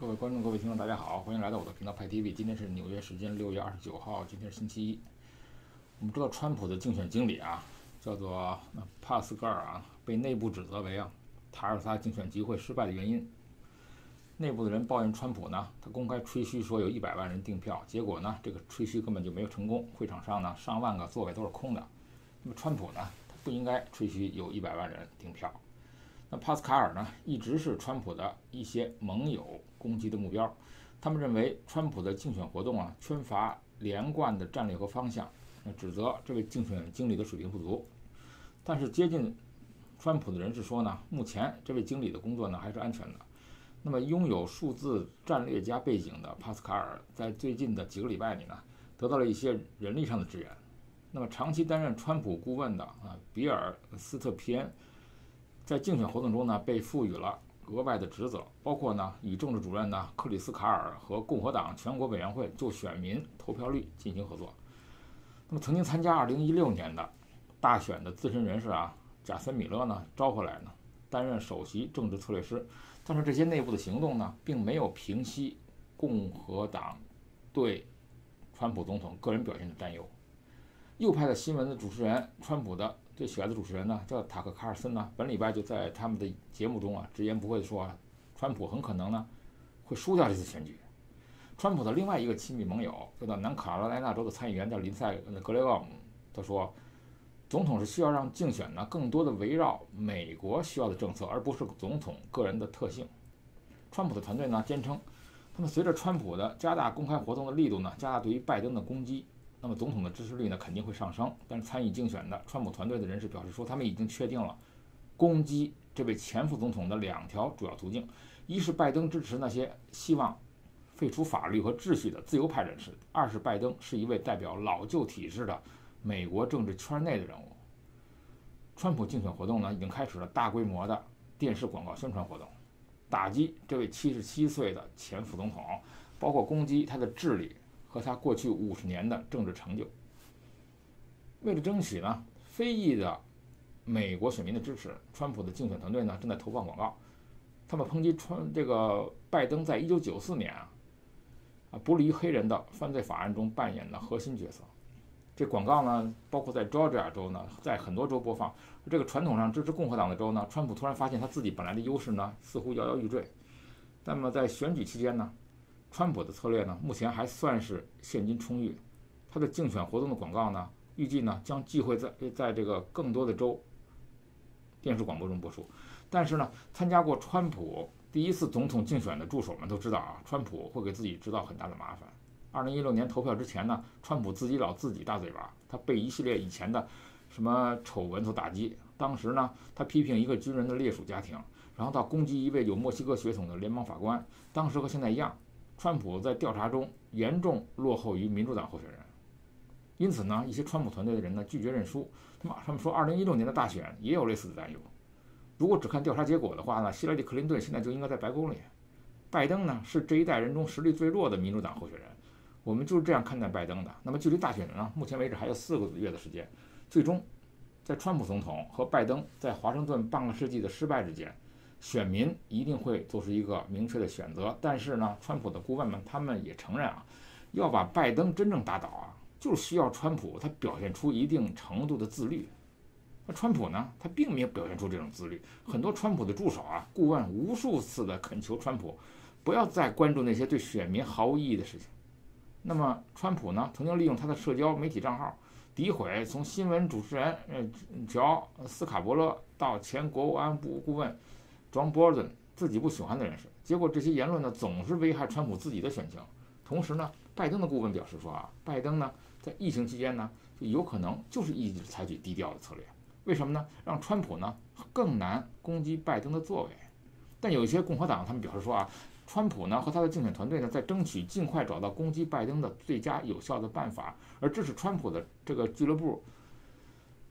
各位观众、各位听众，大家好，欢迎来到我的频道派 TV。今天是纽约时间6月29号，今天是星期一。我们知道，川普的竞选经理叫做帕斯盖尔被内部指责为他是他竞选集会失败的原因。内部的人抱怨川普他公开吹嘘说有100万人订票，结果这个吹嘘根本就没有成功，会场上上万个座位都是空的。那么川普他不应该吹嘘有100万人订票。那帕斯卡尔一直是川普的一些盟友攻击的目标，他们认为川普的竞选活动缺乏连贯的战略和方向，指责这位竞选经理的水平不足。但是接近川普的人士说目前这位经理的工作还是安全的。那么拥有数字战略家背景的帕斯卡尔在最近的几个礼拜里得到了一些人力上的支援。那么长期担任川普顾问的比尔斯特皮恩在竞选活动中被赋予了额外的职责，包括与政治主任克里斯卡尔和共和党全国委员会就选民投票率进行合作。那么曾经参加2016年的大选的资深人士贾森米勒招回来担任首席政治策略师，但是这些内部的行动并没有平息共和党对川普总统个人表现的担忧。右派的新闻的主持人，川普的最喜爱的主持人叫塔克·卡尔森本礼拜就在他们的节目中直言不讳地说川普很可能会输掉这次选举。川普的另外一个亲密盟友叫做南卡罗来纳州的参议员叫林赛·格雷厄姆，他说总统是需要让竞选更多的围绕美国需要的政策，而不是总统个人的特性。川普的团队坚称，他们随着川普的加大公开活动的力度加大对于拜登的攻击，那么总统的支持率肯定会上升。但是参与竞选的川普团队的人士表示说，他们已经确定了攻击这位前副总统的2条主要途径：一是拜登支持那些希望废除法律和秩序的自由派人士；二是拜登是一位代表老旧体制的美国政治圈内的人物。川普竞选活动已经开始了大规模的电视广告宣传活动，打击这位77岁的前副总统，包括攻击他的治理和他过去50年的政治成就。为了争取非裔的美国选民的支持，川普的竞选团队正在投放广告。他们抨击这个拜登在1994年不利于黑人的犯罪法案中扮演的核心角色。这广告包括在 Georgia 州在很多州播放。这个传统上支持共和党的州川普突然发现他自己本来的优势似乎摇摇欲坠。那么在选举期间川普的策略目前还算是现金充裕，他的竞选活动的广告预计将忌讳在这个更多的州电视广播中播出。但是参加过川普第一次总统竞选的助手们都知道川普会给自己制造很大的麻烦。2016年投票之前川普自己大嘴巴，他被一系列以前的什么丑闻所打击。当时他批评一个军人的烈属家庭，然后到攻击一位有墨西哥血统的联邦法官。当时和现在一样，川普在调查中严重落后于民主党候选人，因此一些川普团队的人拒绝认输。他们说2016年的大选也有类似的担忧。如果只看调查结果的话希拉里·克林顿现在就应该在白宫里。拜登是这一代人中实力最弱的民主党候选人。我们就是这样看待拜登的。那么距离大选目前为止还有4个月的时间。最终在川普总统和拜登在华盛顿半个世纪的失败之间，选民一定会做出一个明确的选择。但是川普的顾问们他们也承认要把拜登真正打倒就是需要川普他表现出一定程度的自律。那川普他并没有表现出这种自律。很多川普的助手顾问无数次的恳求川普不要再关注那些对选民毫无意义的事情。那么川普曾经利用他的社交媒体账号诋毁从新闻主持人乔斯卡伯勒到前国安部顾问 John Bolton 自己不喜欢的人士。结果这些言论总是危害川普自己的选情。同时拜登的顾问表示说拜登在疫情期间就有可能就是一直采取低调的策略。为什么呢？让川普更难攻击拜登的作为。但有一些共和党他们表示说川普和他的竞选团队在争取尽快找到攻击拜登的最佳有效的办法。而支持川普的这个俱乐部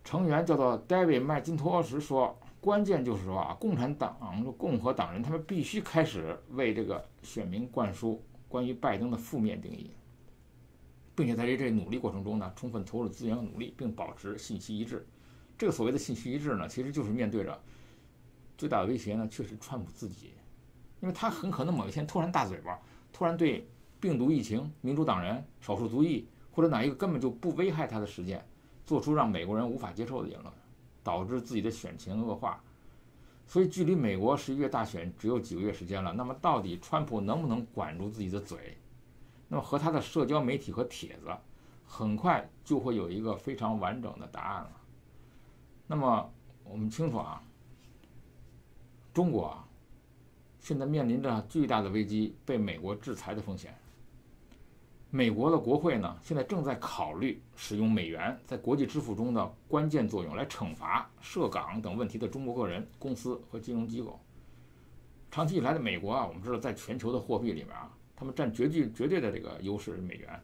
成员叫做 David 麦金托什说，关键就是说共产党共和党人他们必须开始为这个选民灌输关于拜登的负面定义，并且在这努力过程中充分投入资源和努力，并保持信息一致。这个所谓的信息一致其实就是面对着最大的威胁确实川普自己。因因为他很可能某一天突然大嘴巴，突然对病毒疫情、民主党人、少数族裔或者哪一个根本就不危害他的事件，做出让美国人无法接受的言论，导致自己的选情恶化。所以距离美国11月大选只有几个月时间了，那么到底川普能不能管住自己的嘴？那么和他的社交媒体和帖子，很快就会有一个非常完整的答案了。那么我们清楚啊，中国啊，现在面临着巨大的危机，被美国制裁的风险。美国的国会呢，现在正在考虑使用美元在国际支付中的关键作用，来惩罚涉港等问题的中国个人、公司和金融机构。长期以来的美国啊，我们知道在全球的货币里面啊，他们占绝对的这个优势，美元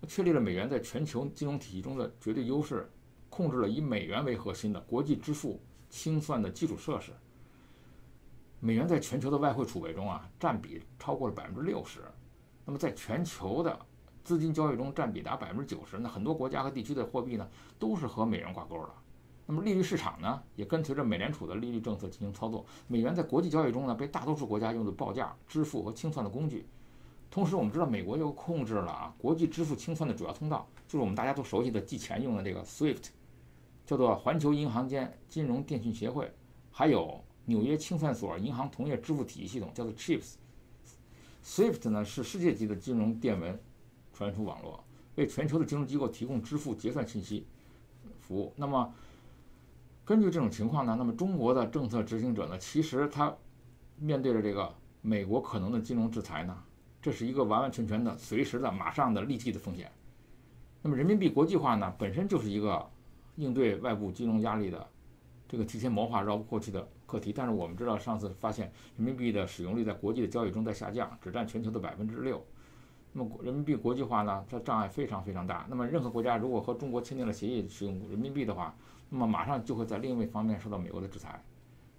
确立了美元在全球金融体系中的绝对优势，控制了以美元为核心的国际支付清算的基础设施。美元在全球的外汇储备中啊，占比超过了60%，那么在全球的资金交易中占比达90%，那很多国家和地区的货币呢都是和美元挂钩的。那么利率市场呢也跟随着美联储的利率政策进行操作。美元在国际交易中呢被大多数国家用作报价、支付和清算的工具。同时我们知道美国又控制了国际支付清算的主要通道，就是我们大家都熟悉的寄钱用的这个 SWIFT， 叫做环球银行间金融电讯协会，还有纽约清算所银行同业支付体系系统，叫做 CHIPS。SWIFT 呢是世界级的金融电文传输网络，为全球的金融机构提供支付结算信息服务。那么根据这种情况呢，那么中国的政策执行者呢，其实他面对着这个美国可能的金融制裁呢，这是一个完完全全的、随时的、马上的、立即的风险。那么人民币国际化呢，本身就是一个应对外部金融压力的这个提前谋划、绕不过去的课题。但是我们知道，上次发现人民币的使用率在国际的交易中在下降，只占全球的6%。那么人民币国际化呢，它障碍非常非常大。那么任何国家如果和中国签订了协议使用人民币的话，那么马上就会在另一方面受到美国的制裁。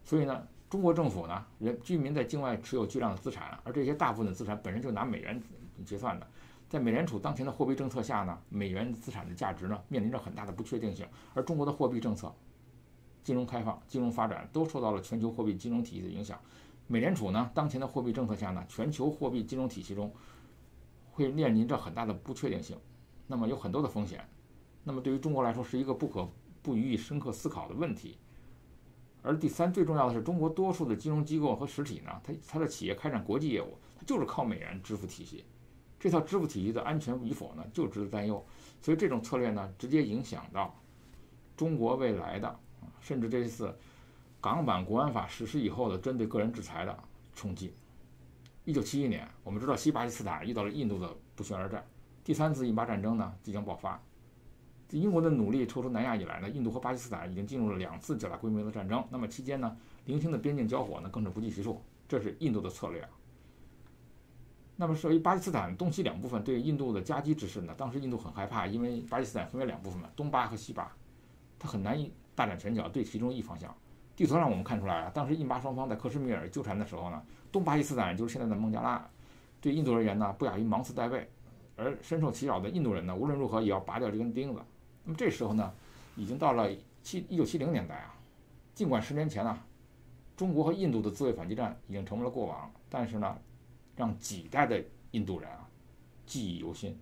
所以呢，中国政府呢，居民在境外持有巨量的资产，而这些大部分的资产本身就拿美元结算的。在美联储当前的货币政策下呢，美元资产的价值呢面临着很大的不确定性，而中国的货币政策、金融开放、金融发展都受到了全球货币金融体系的影响。美联储呢，当前的货币政策下呢，全球货币金融体系中会面临着很大的不确定性，那么有很多的风险。那么对于中国来说，是一个不予以深刻思考的问题。而第三，最重要的是，中国多数的金融机构和实体呢，它的企业开展国际业务，它就是靠美元支付体系。这套支付体系的安全与否呢，就值得担忧。所以这种策略呢，直接影响到中国未来的，甚至这次港版国安法实施以后的针对个人制裁的冲击。1971年，我们知道西巴基斯坦遇到了印度的不宣而战，第三次印巴战争呢即将爆发。自英国的努力撤出南亚以来呢，印度和巴基斯坦已经进入了2次较大规模的战争。那么期间呢，零星的边境交火呢更是不计其数。这是印度的策略。那么至于巴基斯坦东西两部分对印度的夹击之势呢，当时印度很害怕，因为巴基斯坦分为2部分嘛，东巴和西巴，它很难大展拳脚对其中一方向。地图上我们看出来啊，当时印巴双方在克什米尔纠缠的时候呢，东巴基斯坦就是现在的孟加拉，对印度而言呢不亚于芒刺带背，而深受其扰的印度人呢，无论如何也要拔掉这根钉子。那么这时候呢，已经到了1970年代啊，尽管10年前呢，中国和印度的自卫反击战已经成为了过往，但是呢，让几代的印度人啊记忆犹新，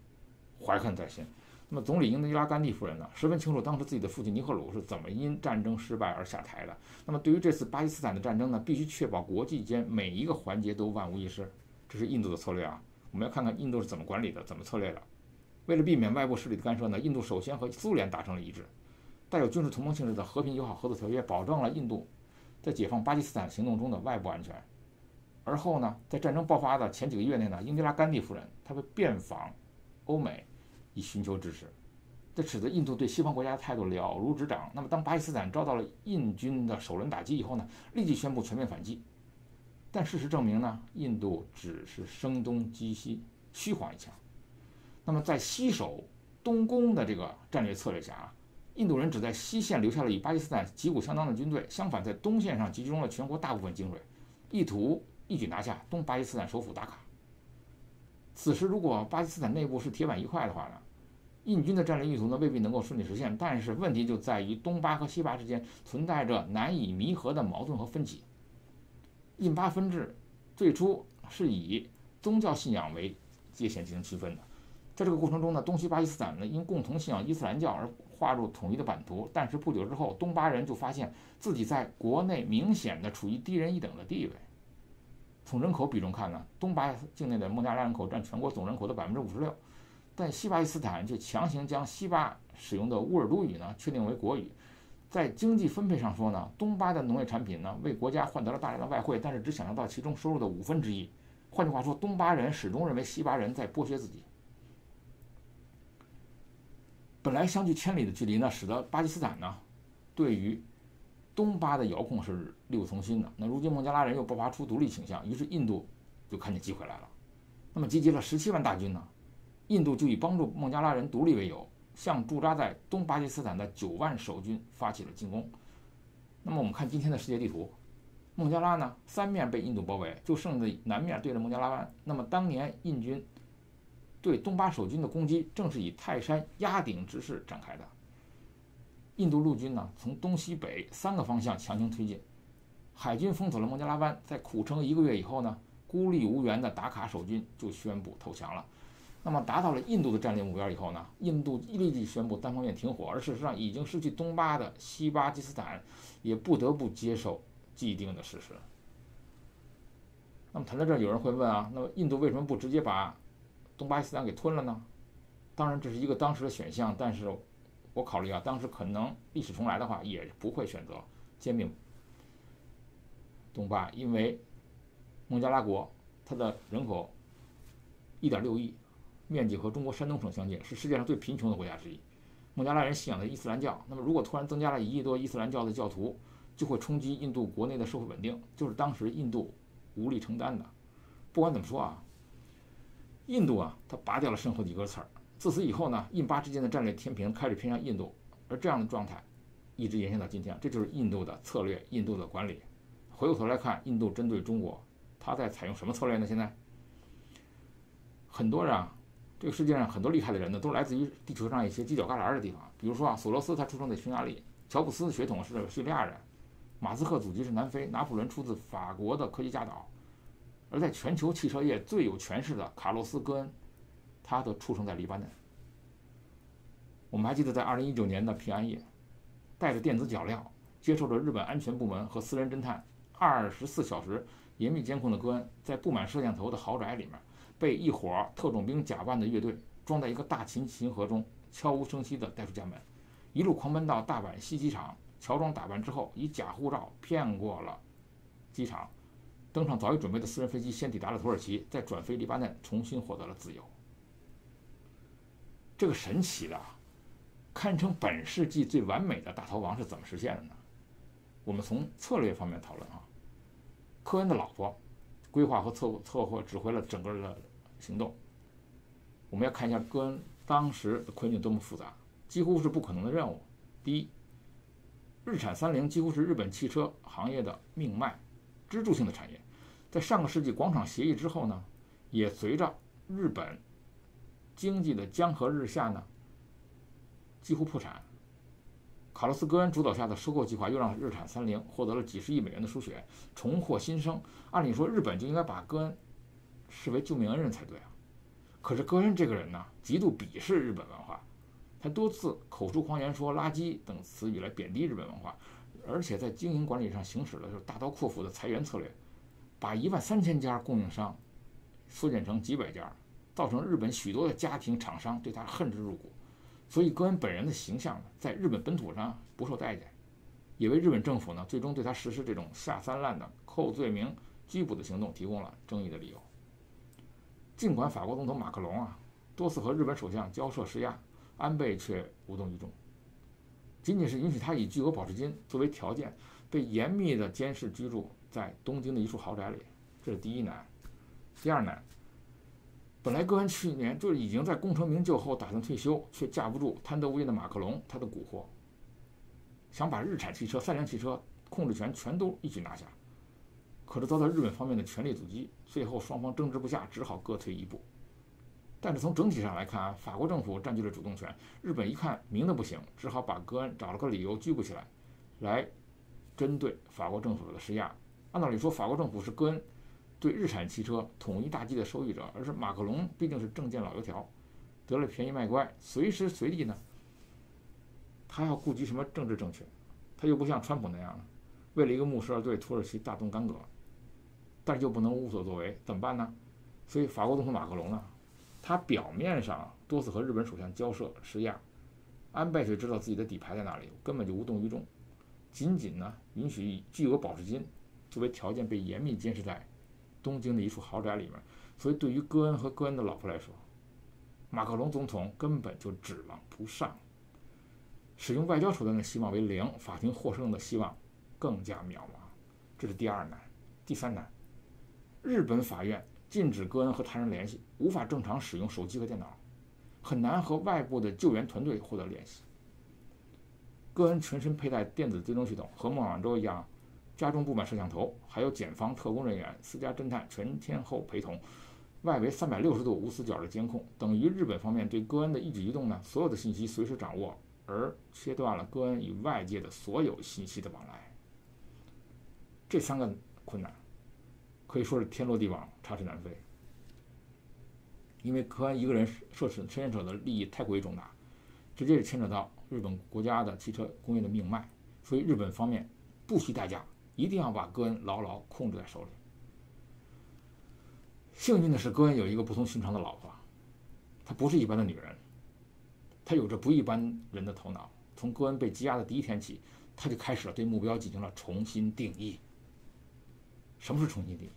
怀恨在心。那么总理英德拉甘地夫人呢，十分清楚当时自己的父亲尼赫鲁是怎么因战争失败而下台的。那么对于这次巴基斯坦的战争呢，必须确保国际间每一个环节都万无一失，这是印度的策略啊。我们要看看印度是怎么管理的，怎么策略的。为了避免外部势力的干涉呢，印度首先和苏联达成了一致，带有军事同盟性质的和平友好合作条约，保证了印度在解放巴基斯坦行动中的外部安全。而后呢，在战争爆发的前几个月内呢，英迪拉甘地夫人她会遍访欧美，以寻求支持，这使得印度对西方国家的态度了如指掌。那么当巴基斯坦遭到了印军的首轮打击以后呢，立即宣布全面反击。但事实证明呢，印度只是声东击西，虚晃一枪。那么在西守东攻的这个战略策略下啊，印度人只在西线留下了与巴基斯坦旗鼓相当的军队，相反在东线上集中了全国大部分精锐，意图一举拿下东巴基斯坦首府达卡。此时如果巴基斯坦内部是铁板一块的话呢，印军的战略意图呢未必能够顺利实现。但是问题就在于东巴和西巴之间存在着难以弥合的矛盾和分歧。印巴分治最初是以宗教信仰为界限进行区分的。在这个过程中呢，东西巴基斯坦呢因共同信仰伊斯兰教而划入统一的版图，但是不久之后，东巴人就发现自己在国内明显的处于低人一等的地位。从人口比重看呢，东巴境内的孟加拉人口占全国总人口的56%，但西巴基斯坦却强行将西巴使用的乌尔都语呢确定为国语。在经济分配上说呢，东巴的农业产品呢为国家换得了大量的外汇，但是只享受到其中收入的1/5。换句话说，东巴人始终认为西巴人在剥削自己。本来相距千里的距离呢，使得巴基斯坦呢对于东巴的遥控是力不从心的。那如今孟加拉人又爆发出独立倾向，于是印度就看见机会来了。那么集结了17万大军呢，印度就以帮助孟加拉人独立为由，向驻扎在东巴基斯坦的9万守军发起了进攻。那么我们看今天的世界地图，孟加拉呢3面被印度包围，就剩下南面对着孟加拉湾。那么当年印军对东巴守军的攻击正是以泰山压顶之势展开的。印度陆军呢从东西北3个方向强行推进，海军封锁了孟加拉湾。在苦撑1个月以后呢，孤立无援的达卡守军就宣布投降了。那么达到了印度的战略目标以后呢，印度立即宣布单方面停火，而事实上已经失去东巴的西巴基斯坦也不得不接受既定的事实。那么谈到这儿，有人会问啊，那么印度为什么不直接把东巴基斯坦给吞了呢？当然这是一个当时的选项，但是我考虑啊，当时可能历史重来的话，也不会选择兼并东巴，因为孟加拉国它的人口1.6亿，面积和中国山东省相近，是世界上最贫穷的国家之一。孟加拉人信仰的伊斯兰教，那么如果突然增加了1亿多伊斯兰教的教徒，就会冲击印度国内的社会稳定，就是当时印度无力承担的。不管怎么说啊，印度啊，它拔掉了身后的一根刺儿。自此以后呢，印巴之间的战略天平开始偏向印度，而这样的状态一直延续到今天。这就是印度的策略，印度的管理。回过头来看，印度针对中国，它在采用什么策略呢？现在很多人啊，这个世界上很多厉害的人呢，都来自于地球上一些犄角旮旯的地方。比如说啊，索罗斯他出生在匈牙利，乔布斯的血统是叙利亚人，马斯克祖籍是南非，拿破仑出自法国的科学家岛。而在全球汽车业最有权势的卡洛斯·戈恩，他则出生在黎巴嫩。我们还记得在2019年的平安夜，带着电子脚镣，接受了日本安全部门和私人侦探24小时严密监控的戈恩，在布满摄像头的豪宅里面，被一伙特种兵假扮的乐队装在一个大秦盒中，悄无声息地带出家门，一路狂奔到大阪西机场，乔装打扮之后，以假护照骗过了机场，登上早已准备的私人飞机，先抵达了土耳其，再转飞黎巴嫩，重新获得了自由。这个神奇的，堪称本世纪最完美的大逃亡是怎么实现的呢？我们从策略方面讨论啊。科恩的老婆规划和策划指挥了整个的行动。我们要看一下戈恩当时的困境多么复杂，几乎是不可能的任务。第一，日产30几乎是日本汽车行业的命脉，支柱性的产业。在上个世纪广场协议之后呢，也随着日本经济的江河日下呢，几乎破产。卡洛斯·戈恩主导下的收购计划又让日产30获得了几十亿美元的输血，重获新生。按理说，日本就应该把戈恩视为救命恩人才对啊。可是戈恩这个人呢，极度鄙视日本文化，他多次口出狂言，说垃圾等词语来贬低日本文化，而且在经营管理上行使了就是大刀阔斧的裁员策略，把13000家供应商缩减成几百家，造成日本许多的家庭厂商对他恨之入骨。所以戈恩本人的形象在日本本土上不受待见，也为日本政府呢最终对他实施这种下三滥的扣罪名、拘捕的行动提供了争议的理由。尽管法国总统马克龙啊多次和日本首相交涉施压，安倍却无动于衷，仅仅是允许他以巨额保释金作为条件，被严密的监视居住在东京的一处豪宅里。这是第一难。第二难，本来戈恩去年就已经在功成名就后打算退休，却架不住贪得无厌的马克龙他的蛊惑，想把日产汽车、三菱汽车控制权全都一举拿下。可是遭到日本方面的全力阻击，最后双方争执不下，只好各退一步。但是从整体上来看，法国政府占据了主动权，日本一看明的不行，只好把戈恩找了个理由拘捕起来，来针对法国政府的施压。按道理说，法国政府是戈恩对日产汽车统一大计的受益者，而是马克龙毕竟是政见老油条，得了便宜卖乖，随时随地呢，他要顾及什么政治正确？他又不像川普那样，为了一个穆什尔对土耳其大动干戈，但是又不能无所作为，怎么办呢？所以法国总统马克龙呢，他表面上多次和日本首相交涉施压，安倍却知道自己的底牌在哪里，根本就无动于衷，仅仅呢允许以巨额保释金作为条件被严密监视在东京的一处豪宅里面。所以对于戈恩和戈恩的老婆来说，马克龙总统根本就指望不上，使用外交手段的希望为零，法庭获胜的希望更加渺茫。这是第二难。第三难，日本法院禁止戈恩和他人联系，无法正常使用手机和电脑，很难和外部的救援团队获得联系。戈恩全身佩戴电子追踪系统，和孟晚舟一样，家中布满摄像头，还有检方、特工人员、私家侦探全天候陪同，外围360度无死角的监控，等于日本方面对戈恩的一举一动呢，所有的信息随时掌握，而切断了戈恩与外界的所有信息的往来。这三个困难可以说是天罗地网，插翅难飞。因为戈恩一个人牵扯的利益太过于重大，直接牵扯到日本国家的汽车工业的命脉，所以日本方面不惜代价，一定要把戈恩牢牢控制在手里。幸运的是，戈恩有一个不同寻常的老婆，她不是一般的女人，她有着不一般人的头脑。从戈恩被羁押的第一天起，他就开始了对目标进行了重新定义。什么是重新定义？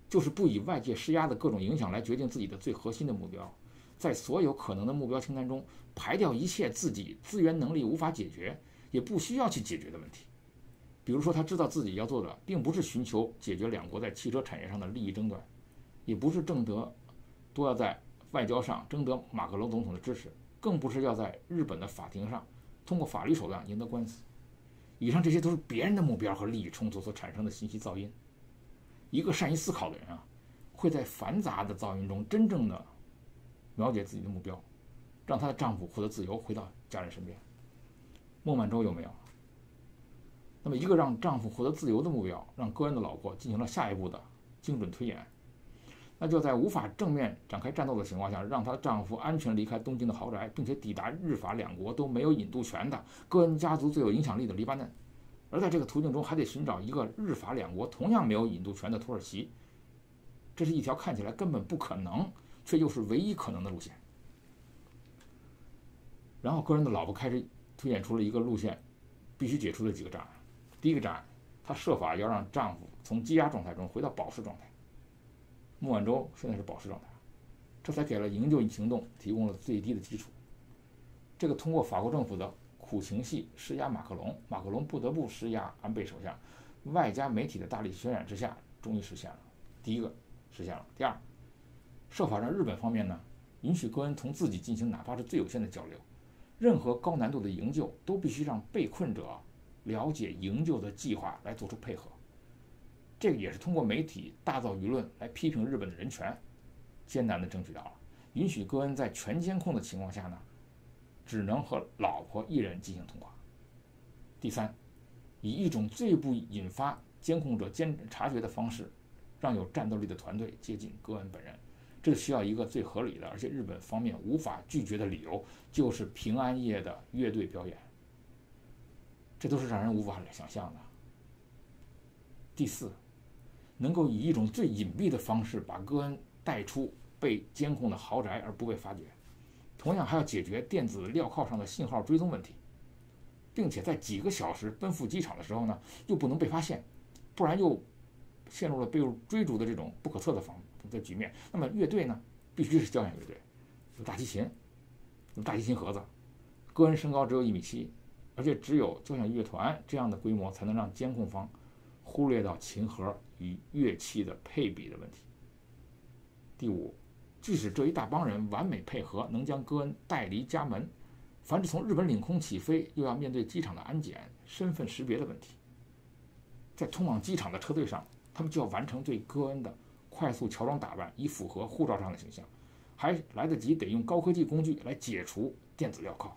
就是不以外界施压的各种影响来决定自己的最核心的目标，在所有可能的目标清单中排掉一切自己资源能力无法解决也不需要去解决的问题。比如说，他知道自己要做的并不是寻求解决两国在汽车产业上的利益争端，也不是都要在外交上征得马克龙总统的支持，更不是要在日本的法庭上通过法律手段赢得官司。以上这些都是别人的目标和利益冲突所产生的信息噪音。一个善于思考的人啊，会在繁杂的噪音中真正的了解自己的目标，让她的丈夫获得自由，回到家人身边。孟晚舟有没有？那么一个让丈夫获得自由的目标，让戈恩的老婆进行了下一步的精准推演，那就在无法正面展开战斗的情况下，让她的丈夫安全离开东京的豪宅，并且抵达日法两国都没有引渡权的戈恩家族最有影响力的黎巴嫩，而在这个途径中还得寻找一个日法两国同样没有引渡权的土耳其。这是一条看起来根本不可能，却又是唯一可能的路线。然后戈恩的老婆开始推演出了一个路线必须解除的几个障碍。第一个障碍，她设法要让丈夫从羁押状态中回到保释状态。孟晚舟现在是保释状态，这才给了营救行动提供了最低的基础。这个通过法国政府的苦情戏施压马克龙，马克龙不得不施压安倍首相，外加媒体的大力渲染之下，终于实现了。第一个实现了。第二，设法让日本方面呢允许戈恩同自己进行哪怕是最有限的交流，任何高难度的营救都必须让被困者了解营救的计划来做出配合。这个也是通过媒体大造舆论来批评日本的人权，艰难地争取到了允许戈恩在全监控的情况下呢，只能和老婆一人进行通话。第三，以一种最不引发监控者察觉的方式，让有战斗力的团队接近戈恩本人。这需要一个最合理的，而且日本方面无法拒绝的理由，就是平安夜的乐队表演。这都是让人无法想象的。第四，能够以一种最隐蔽的方式把戈恩带出被监控的豪宅而不被发觉，同样还要解决电子镣铐上的信号追踪问题，并且在几个小时奔赴机场的时候呢，又不能被发现，不然又陷入了被追逐的这种不可测的局面。那么乐队呢，必须是交响乐队，有大提琴，有大提琴盒子。戈恩身高只有1.7米，而且只有交响乐团这样的规模，才能让监控方忽略到琴盒与乐器的配比的问题。第五，即使这一大帮人完美配合，能将戈恩带离家门，凡是从日本领空起飞，又要面对机场的安检、身份识别的问题。在通往机场的车队上，他们就要完成对戈恩的快速乔装打扮，以符合护照上的形象，还来得及得用高科技工具来解除电子镣铐。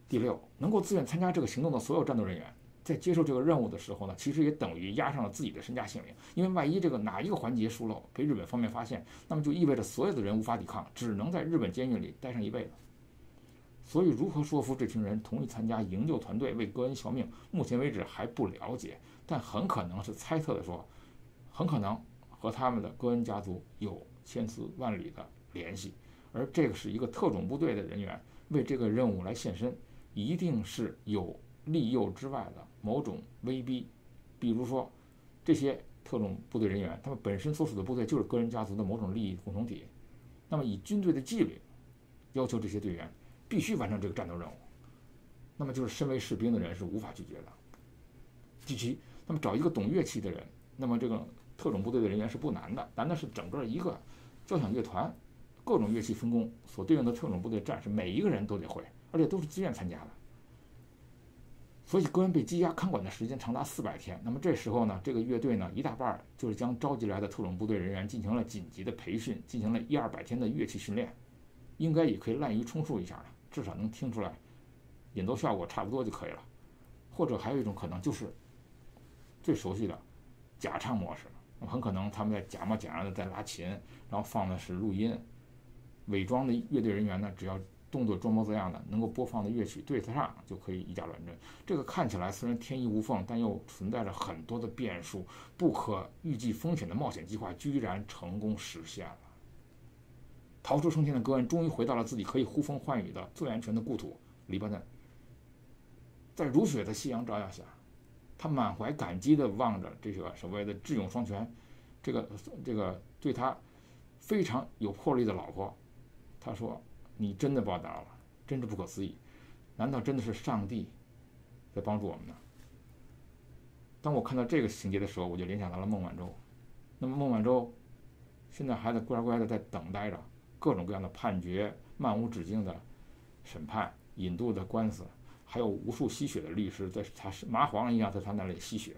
第六，能够自愿参加这个行动的所有战斗人员，在接受这个任务的时候呢，其实也等于押上了自己的身家性命，因为万一这个哪一个环节疏漏被日本方面发现，那么就意味着所有的人无法抵抗，只能在日本监狱里待上一辈子。所以如何说服这群人同意参加营救团队为戈恩效命，目前为止还不了解，但很可能是猜测的说，很可能和他们的戈恩家族有千丝万缕的联系，而这个是一个特种部队的人员为这个任务来献身，一定是有利诱之外的某种威逼，比如说这些特种部队人员他们本身所属的部队就是戈恩家族的某种利益共同体，那么以军队的纪律要求这些队员必须完成这个战斗任务，那么就是身为士兵的人是无法拒绝的。第七，那么找一个懂乐器的人，那么这个特种部队的人员是不难的，难的是整个一个交响乐团各种乐器分工所对应的特种部队战士，每一个人都得会，而且都是自愿参加的。所以戈恩被羁押看管的时间长达400天。那么这时候呢，这个乐队呢，一大半就是将召集来的特种部队人员进行了紧急的培训，进行了100-200天的乐器训练，应该也可以滥竽充数一下了，至少能听出来演奏效果差不多就可以了。或者还有一种可能就是最熟悉的假唱模式，很可能他们在假模假样的在拉琴，然后放的是录音，伪装的乐队人员呢，只要动作装模作样的，能够播放的乐曲对得上，就可以以假乱真。这个看起来虽然天衣无缝，但又存在着很多的变数，不可预计风险的冒险计划居然成功实现了。逃出升天的戈恩终于回到了自己可以呼风唤雨的最安全的故土黎巴嫩，在如雪的夕阳照耀下，他满怀感激地望着这个所谓的智勇双全，这个对他非常有魄力的老婆，他说：“你真的报答了，真是不可思议！难道真的是上帝在帮助我们呢？”当我看到这个情节的时候，我就联想到了孟晚舟。那么孟晚舟现在还得乖乖的在等待着各种各样的判决、漫无止境的审判、引渡的官司，还有无数吸血的律师在他麻黄一样在他那里吸血。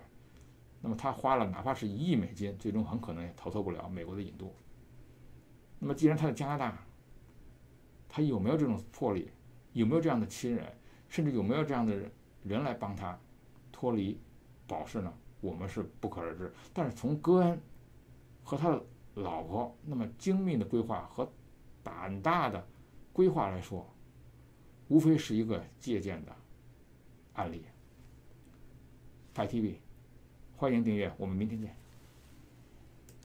那么他花了哪怕是1亿美金，最终很可能也逃脱不了美国的引渡。那么既然他在加拿大，他有没有这种魄力，有没有这样的亲人，甚至有没有这样的人来帮他脱离保释呢？我们是不可而知。但是从戈恩和他的老婆那么精密的规划和胆大的规划来说，无非是一个借鉴的案例。派 TV， 欢迎订阅，我们明天见。